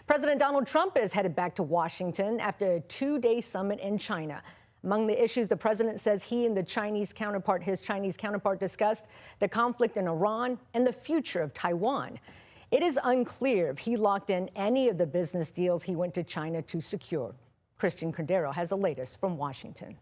President Donald Trump is headed back to Washington after a two-day summit in China. Among the issues the president says he and his Chinese counterpart discussed, the conflict in Iran and the future of Taiwan. It is unclear if he locked in any of the business deals he went to China to secure. Christian Cordero has the latest from Washington.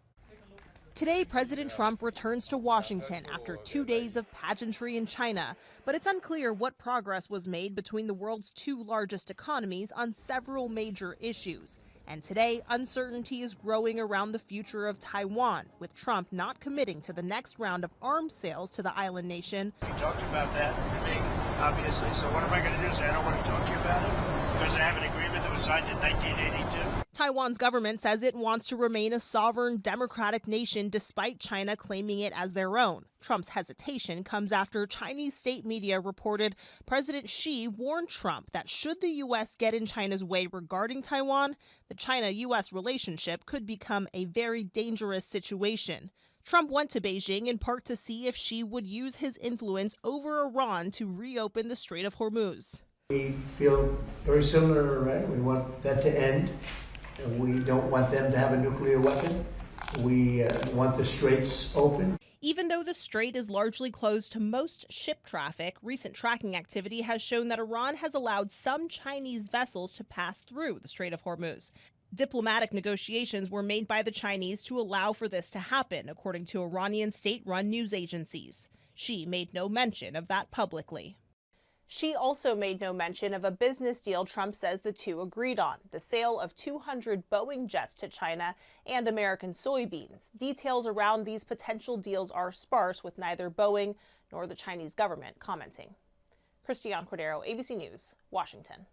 Today, President Trump returns to Washington after 2 days of pageantry in China, but it's unclear what progress was made between the world's two largest economies on several major issues. And today, uncertainty is growing around the future of Taiwan, with Trump not committing to the next round of arms sales to the island nation. We talked about that to me, obviously, so what am I going to do? Say I don't want to talk to you about it? Because I have an agreement that was signed in 1982? Taiwan's government says it wants to remain a sovereign, democratic nation despite China claiming it as their own. Trump's hesitation comes after Chinese state media reported President Xi warned Trump that should the U.S. get in China's way regarding Taiwan, the China-U.S. relationship could become a very dangerous situation. Trump went to Beijing in part to see if Xi would use his influence over Iran to reopen the Strait of Hormuz. We feel very similar to Iran. We want that to end. We don't want them to have a nuclear weapon. We want the straits open. Even though the strait is largely closed to most ship traffic, recent tracking activity has shown that Iran has allowed some Chinese vessels to pass through the Strait of Hormuz. Diplomatic negotiations were made by the Chinese to allow for this to happen, according to Iranian state-run news agencies. Xi made no mention of that publicly. Xi also made no mention of a business deal Trump says the two agreed on, the sale of 200 Boeing jets to China and American soybeans. Details around these potential deals are sparse, with neither Boeing nor the Chinese government commenting. Christian Cordero, ABC News, Washington.